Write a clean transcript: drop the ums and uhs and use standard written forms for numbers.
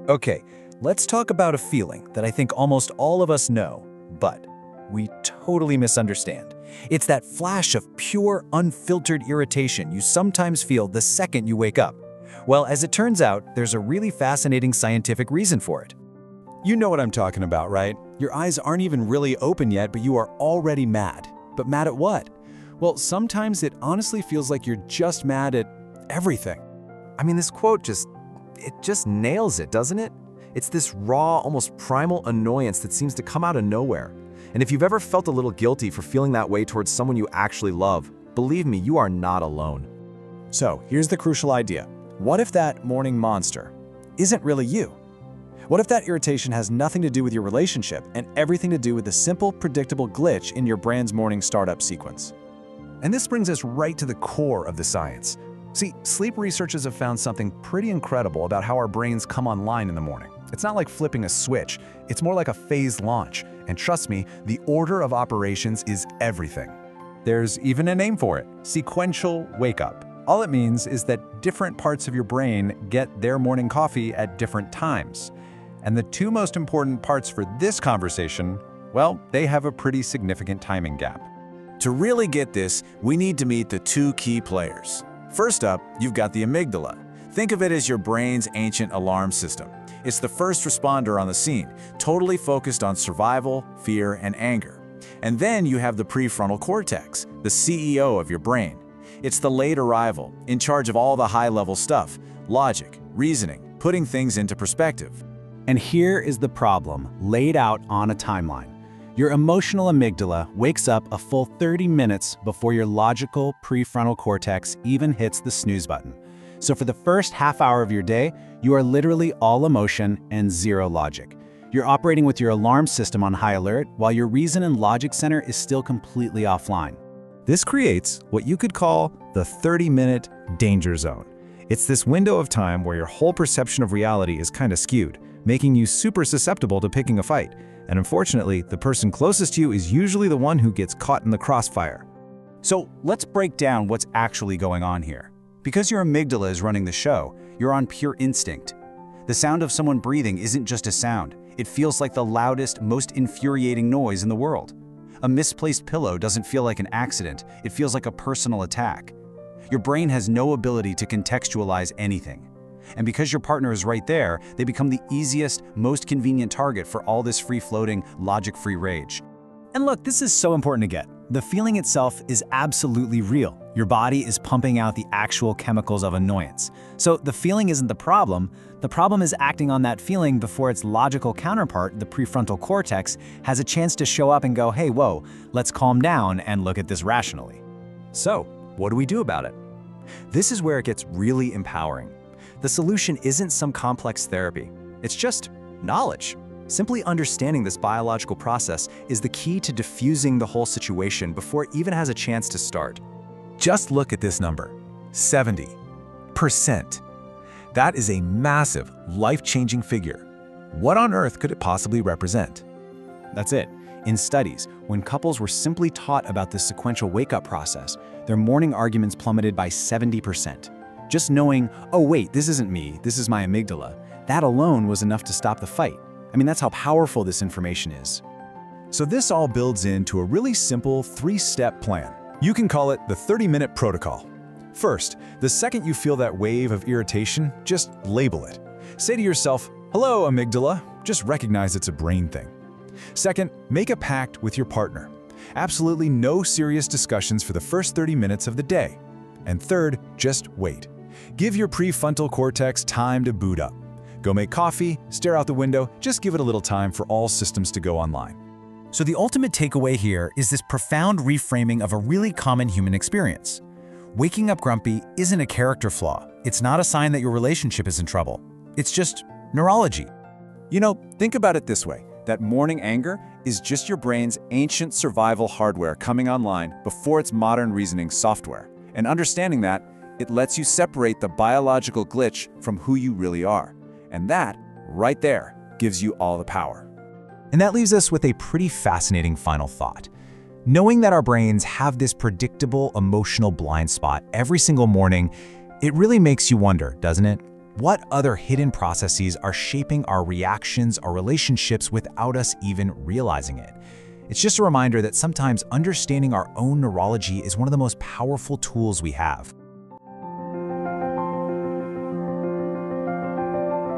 Okay, let's talk about a feeling that I think almost all of us know, but we totally misunderstand. It's that flash of pure, unfiltered irritation you sometimes feel the second you wake up. Well, as it turns out, there's a really fascinating scientific reason for it. You know what I'm talking about, right? Your eyes aren't even really open yet, but you are already mad. But mad at what? Well, sometimes it honestly feels like you're just mad at everything. I mean, this quote just nails it, doesn't it? It's this raw, almost primal annoyance that seems to come out of nowhere. And if you've ever felt a little guilty for feeling that way towards someone you actually love, believe me, you are not alone. So here's the crucial idea. What if that morning monster isn't really you? What if that irritation has nothing to do with your relationship and everything to do with the simple, predictable glitch in your brand's morning startup sequence? And this brings us right to the core of the science. See, sleep researchers have found something pretty incredible about how our brains come online in the morning. It's not like flipping a switch, it's more like a phased launch. And trust me, the order of operations is everything. There's even a name for it, sequential wake-up. All it means is that different parts of your brain get their morning coffee at different times. And the two most important parts for this conversation, well, they have a pretty significant timing gap. To really get this, we need to meet the two key players. First up, you've got the amygdala. Think of it as your brain's ancient alarm system. It's the first responder on the scene, totally focused on survival, fear, and anger. And then you have the prefrontal cortex, the CEO of your brain. It's the late arrival, in charge of all the high-level stuff, logic, reasoning, putting things into perspective. And here is the problem, laid out on a timeline. Your emotional amygdala wakes up a full 30 minutes before your logical prefrontal cortex even hits the snooze button. So for the first half hour of your day, you are literally all emotion and zero logic. You're operating with your alarm system on high alert while your reason and logic center is still completely offline. This creates what you could call the 30-minute danger zone. It's this window of time where your whole perception of reality is kind of skewed, making you super susceptible to picking a fight. And unfortunately, the person closest to you is usually the one who gets caught in the crossfire. So let's break down what's actually going on here. Because your amygdala is running the show, you're on pure instinct. The sound of someone breathing isn't just a sound. It feels like the loudest, most infuriating noise in the world. A misplaced pillow doesn't feel like an accident. It feels like a personal attack. Your brain has no ability to contextualize anything. And because your partner is right there, they become the easiest, most convenient target for all this free-floating, logic-free rage. And look, this is so important to get. The feeling itself is absolutely real. Your body is pumping out the actual chemicals of annoyance. So the feeling isn't the problem is acting on that feeling before its logical counterpart, the prefrontal cortex, has a chance to show up and go, hey, whoa, let's calm down and look at this rationally. So, what do we do about it? This is where it gets really empowering. The solution isn't some complex therapy. It's just knowledge. Simply understanding this biological process is the key to diffusing the whole situation before it even has a chance to start. Just look at this number, 70%. That is a massive, life-changing figure. What on earth could it possibly represent? That's it. In studies, when couples were simply taught about the sequential wake-up process, their morning arguments plummeted by 70%. Just knowing, oh wait, this isn't me, this is my amygdala, that alone was enough to stop the fight. I mean, that's how powerful this information is. So this all builds into a really simple 3-step plan. You can call it the 30-minute protocol. First, the second you feel that wave of irritation, just label it. Say to yourself, hello, amygdala. Just recognize it's a brain thing. Second, make a pact with your partner. Absolutely no serious discussions for the first 30 minutes of the day. And third, just wait. Give your prefrontal cortex time to boot up. Go make coffee, stare out the window, just give it a little time for all systems to go online. So the ultimate takeaway here is this profound reframing of a really common human experience. Waking up grumpy isn't a character flaw. It's not a sign that your relationship is in trouble. It's just neurology. You know, think about it this way. That morning anger is just your brain's ancient survival hardware coming online before its modern reasoning software. And understanding that, it lets you separate the biological glitch from who you really are. And that, right there, gives you all the power. And that leaves us with a pretty fascinating final thought. Knowing that our brains have this predictable emotional blind spot every single morning, it really makes you wonder, doesn't it? What other hidden processes are shaping our reactions, our relationships without us even realizing it? It's just a reminder that sometimes understanding our own neurology is one of the most powerful tools we have.